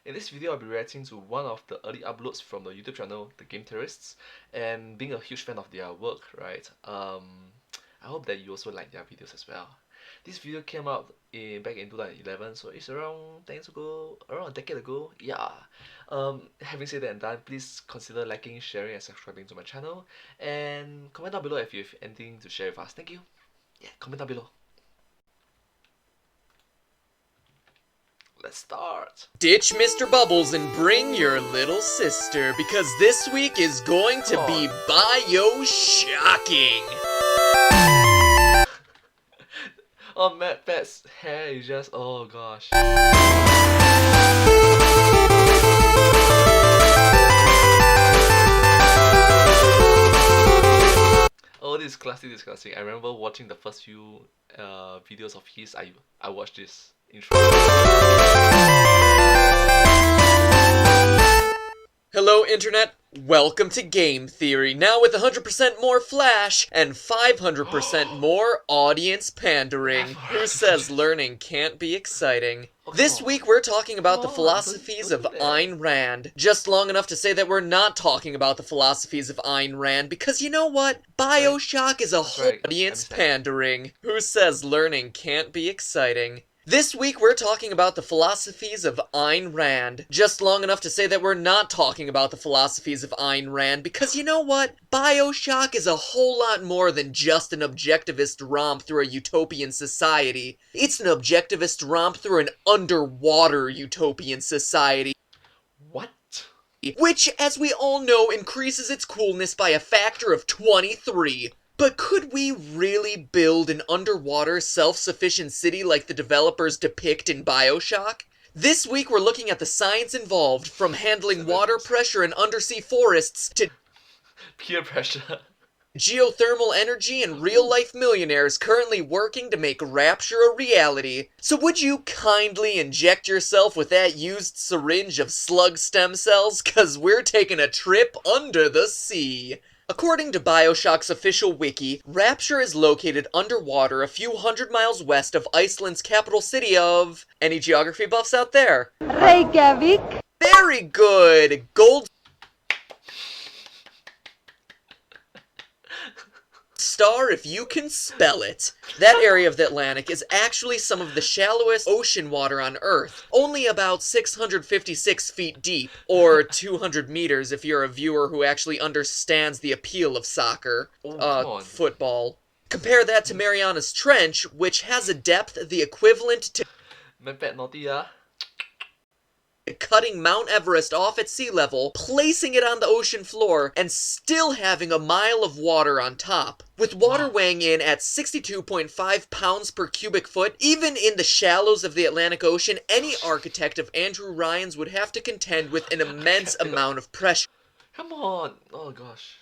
In this video, I'll be reacting to one of the early uploads from the YouTube channel, The Game Terrorists, and being a huge fan of their work, right? I hope that you also like their videos as well. This video came out back in 2011, so it's around 10 years ago, around a decade ago. Yeah. Having said that and done, please consider liking, sharing, and subscribing to my channel, and comment down below if you have anything to share with us. Thank you. Yeah, comment down below. Let's start. Ditch Mr. Bubbles and bring your little sister, because this week is going to be BioShocking. Oh, Matt Pat's hair is just, oh gosh. Oh, this is classic. I remember watching the first few videos of his. I watched this intro. Hello Internet, welcome to Game Theory, now with 100% more flash and 500% more audience pandering. Who says learning can't be exciting? This week we're talking about the philosophies of Ayn Rand. Just long enough to say that we're not talking about the philosophies of Ayn Rand, because you know what? BioShock is a whole audience pandering. Who says learning can't be exciting? This week we're talking about the philosophies of Ayn Rand. Just long enough to say that we're not talking about the philosophies of Ayn Rand, because you know what? BioShock is a whole lot more than just an objectivist romp through a utopian society. It's an objectivist romp through an underwater utopian society. What? Which, as we all know, increases its coolness by a factor of 23. But could we really build an underwater, self-sufficient city like the developers depict in BioShock? This week we're looking at the science involved, from handling water pressure in undersea forests to Peer pressure. geothermal energy and real-life millionaires currently working to make Rapture a reality. So would you kindly inject yourself with that used syringe of slug stem cells? 'Cause we're taking a trip under the sea. According to BioShock's official wiki, Rapture is located underwater a few hundred miles west of Iceland's capital city of... Any geography buffs out there? Reykjavik. Very good! Gold star if you can spell it. That area of the Atlantic is actually some of the shallowest ocean water on Earth, only about 656 feet deep, or 200 meters if you're a viewer who actually understands the appeal of soccer. Football. Compare that to Mariana's Trench, which has a depth the equivalent to Matt naughty, ah. cutting Mount Everest off at sea level, placing it on the ocean floor, and still having a mile of water on top. With water weighing in at 62.5 pounds per cubic foot, even in the shallows of the Atlantic Ocean, any architect of Andrew Ryan's would have to contend with an immense amount of pressure. Come on. Oh gosh.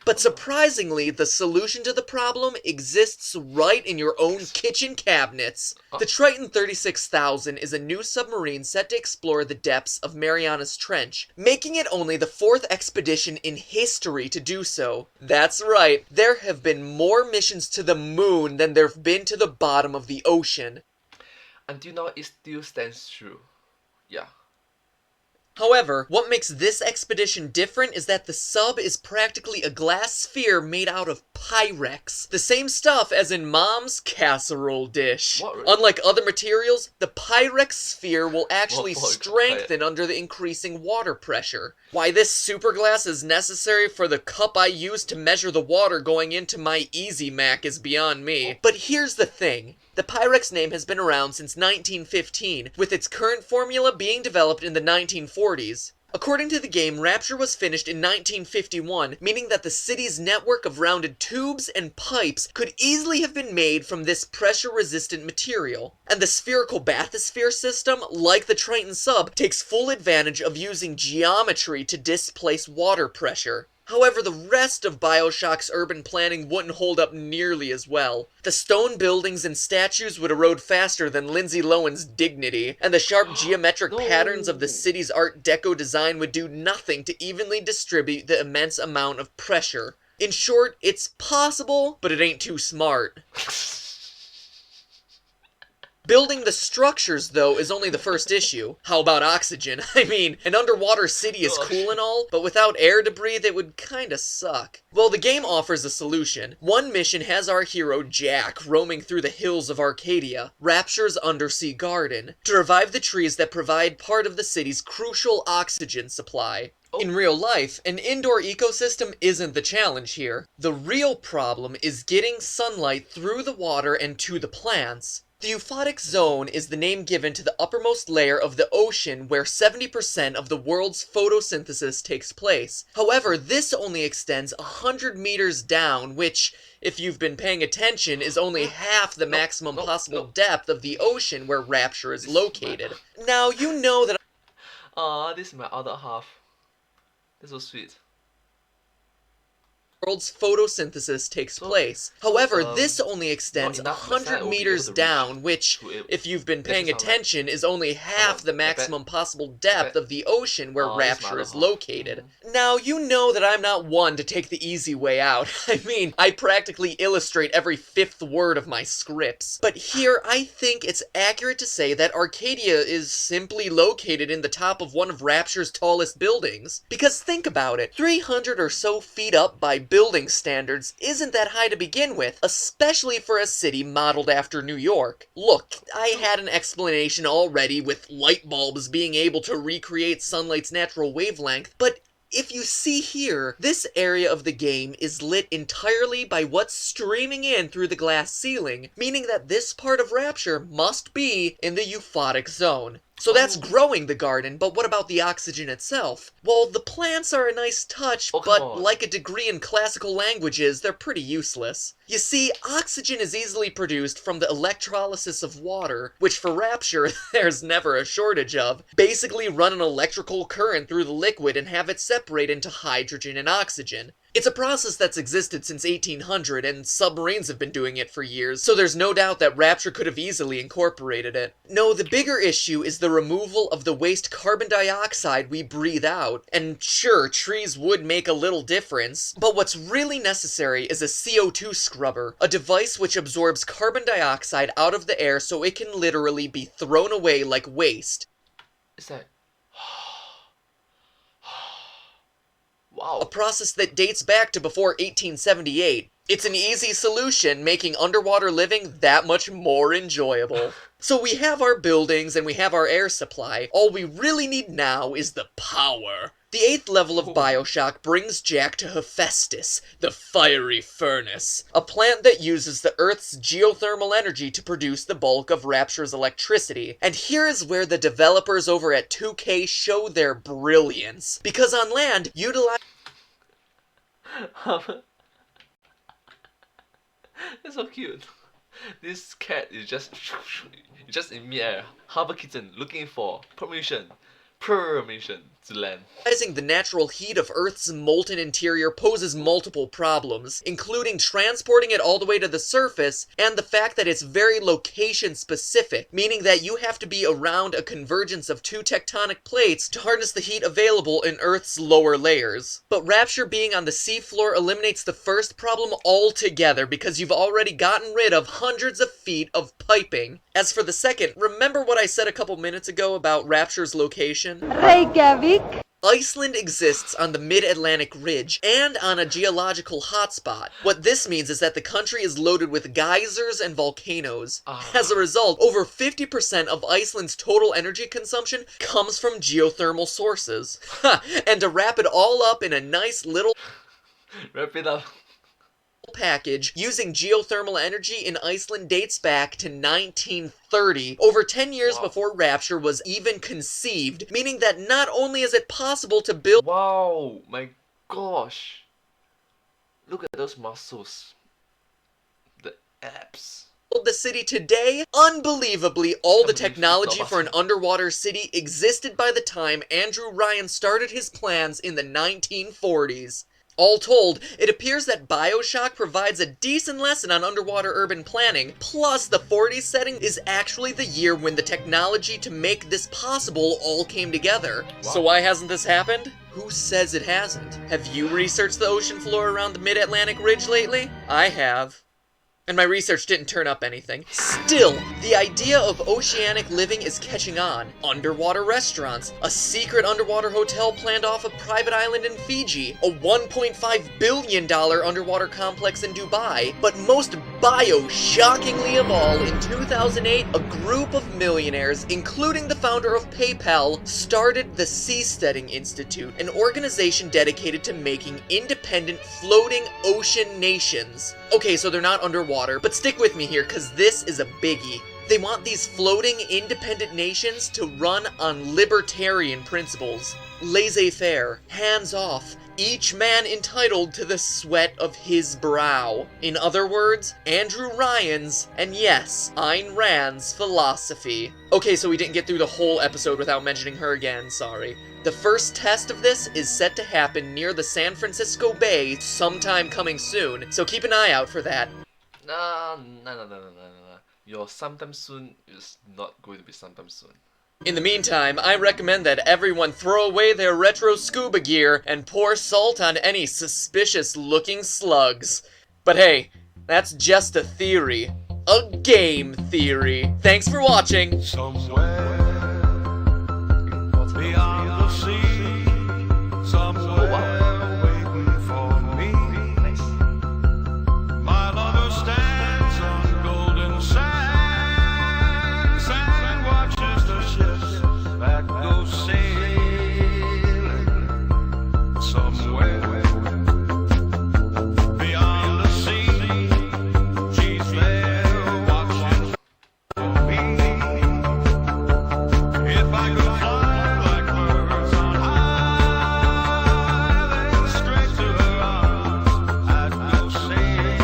But surprisingly, the solution to the problem exists right in your own kitchen cabinets. The Triton 36,000 is a new submarine set to explore the depths of Mariana's Trench, making it only the 4th expedition in history to do so. That's right, there have been more missions to the moon than there have been to the bottom of the ocean. Until now, it still stands true. Yeah. However, what makes this expedition different is that the sub is practically a glass sphere made out of Pyrex. The same stuff as in Mom's casserole dish. Unlike other materials, the Pyrex sphere will actually strengthen under the increasing water pressure. Why this superglass is necessary for the cup I use to measure the water going into my Easy Mac is beyond me. But here's the thing. The Pyrex name has been around since 1915, with its current formula being developed in the 1940s. According to the game, Rapture was finished in 1951, meaning that the city's network of rounded tubes and pipes could easily have been made from this pressure-resistant material. And the spherical bathysphere system, like the Triton sub, takes full advantage of using geometry to displace water pressure. However, the rest of BioShock's urban planning wouldn't hold up nearly as well. The stone buildings and statues would erode faster than Lindsay Lohan's dignity, and the sharp geometric patterns of the city's Art Deco design would do nothing to evenly distribute the immense amount of pressure. In short, it's possible, but it ain't too smart. Building the structures, though, is only the first issue. How about oxygen? I mean, an underwater city is cool and all, but without air to breathe, it would kinda suck. Well, the game offers a solution. One mission has our hero, Jack, roaming through the hills of Arcadia, Rapture's undersea garden, to revive the trees that provide part of the city's crucial oxygen supply. In real life, an indoor ecosystem isn't the challenge here. The real problem is getting sunlight through the water and to the plants. The euphotic zone is the name given to the uppermost layer of the ocean where 70% of the world's photosynthesis takes place. However, this only extends 100 meters down, which, if you've been paying attention, is only half the maximum possible depth of the ocean where Rapture is located. Now, you know that this is my other half. That's so sweet. world's photosynthesis takes place. However, this only extends not enough 100 will be meters able to down, which, to it. if you've been This paying is how attention, is only half the maximum possible depth of the ocean where this is my Rapture other is half. located. Now, you know that I'm not one to take the easy way out. I mean, I practically illustrate every fifth word of my scripts. But here, I think it's accurate to say that Arcadia is simply located in the top of one of Rapture's tallest buildings. Because think about it, 300 or so feet up by building standards isn't that high to begin with, especially for a city modeled after New York. Look, I had an explanation already with light bulbs being able to recreate sunlight's natural wavelength, but if you see here, this area of the game is lit entirely by what's streaming in through the glass ceiling, meaning that this part of Rapture must be in the euphotic zone. So that's growing the garden, but what about the oxygen itself? Well, the plants are a nice touch, but like a degree in classical languages, they're pretty useless. You see, oxygen is easily produced from the electrolysis of water, which for Rapture, there's never a shortage of. Basically run an electrical current through the liquid and have it separate into hydrogen and oxygen. It's a process that's existed since 1800, and submarines have been doing it for years, so there's no doubt that Rapture could have easily incorporated it. No, the bigger issue is the removal of the waste carbon dioxide we breathe out. And sure, trees would make a little difference, but what's really necessary is a CO2 scrubber, a device which absorbs carbon dioxide out of the air so it can literally be thrown away like waste. Is that... Wow. A process that dates back to before 1878. It's an easy solution, making underwater living that much more enjoyable. So we have our buildings and we have our air supply. All we really need now is the power. The 8th level of BioShock brings Jack to Hephaestus, the fiery furnace, a plant that uses the Earth's geothermal energy to produce the bulk of Rapture's electricity. And here is where the developers over at 2K show their brilliance. Because on land, utilize... That's so cute. This cat is just in midair. Harbor Kitten looking for permission to land. Utilizing the natural heat of Earth's molten interior poses multiple problems, including transporting it all the way to the surface, and the fact that it's very location-specific, meaning that you have to be around a convergence of two tectonic plates to harness the heat available in Earth's lower layers. But Rapture being on the seafloor eliminates the first problem altogether because you've already gotten rid of hundreds of feet of piping. As for the second, remember what I said a couple minutes ago about Rapture's location? Reykjavik. Iceland exists on the mid-Atlantic ridge and on a geological hotspot. What this means is that the country is loaded with geysers and volcanoes. As a result, over 50% of Iceland's total energy consumption comes from geothermal sources. And to wrap it all up in a nice little Wrap it up. package, using geothermal energy in Iceland dates back to 1930, over 10 years before Rapture was even conceived, meaning that not only is it possible to build... Wow, my gosh. Look at those muscles. The abs. the city today, unbelievably, all the technology for an underwater city existed by the time Andrew Ryan started his plans in the 1940s. All told, it appears that BioShock provides a decent lesson on underwater urban planning, plus the 40s setting is actually the year when the technology to make this possible all came together. Wow. So why hasn't this happened? Who says it hasn't? Have you researched the ocean floor around the mid-Atlantic ridge lately? I have. And my research didn't turn up anything. Still, the idea of oceanic living is catching on. Underwater restaurants, a secret underwater hotel planned off a private island in Fiji, a $1.5 billion underwater complex in Dubai, but most bio-shockingly of all, in 2008, a group of millionaires, including the founder of PayPal, started the Seasteading Institute, an organization dedicated to making independent floating ocean nations. Okay, so they're not underwater, but stick with me here, cause this is a biggie. They want these floating independent nations to run on libertarian principles. Laissez-faire, hands-off, each man entitled to the sweat of his brow. In other words, Andrew Ryan's, and yes, Ayn Rand's philosophy. Okay, so we didn't get through the whole episode without mentioning her again, sorry. The first test of this is set to happen near the San Francisco Bay sometime coming soon, so keep an eye out for that. No. Your sometime soon is not going to be sometime soon. In the meantime, I recommend that everyone throw away their retro scuba gear and pour salt on any suspicious-looking slugs. But hey, that's just a theory. A game theory. Thanks for watching! Somewhere beyond the sea, somewhere waiting for me. Nice. My lover stands on golden sands and watches the ships that go sailing. Somewhere beyond the sea, she's there watching for me. If I could fly like birds on high, then straight to her arms I'd go sailing.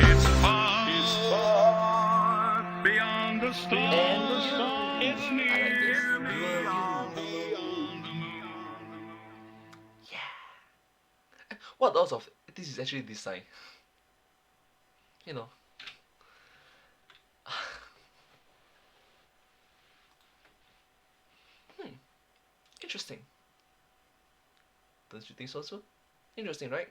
It's far beyond the stars. It's near beyond the moon. What else of this is actually this sign? You know. Interesting. Don't you think so too? Interesting, right?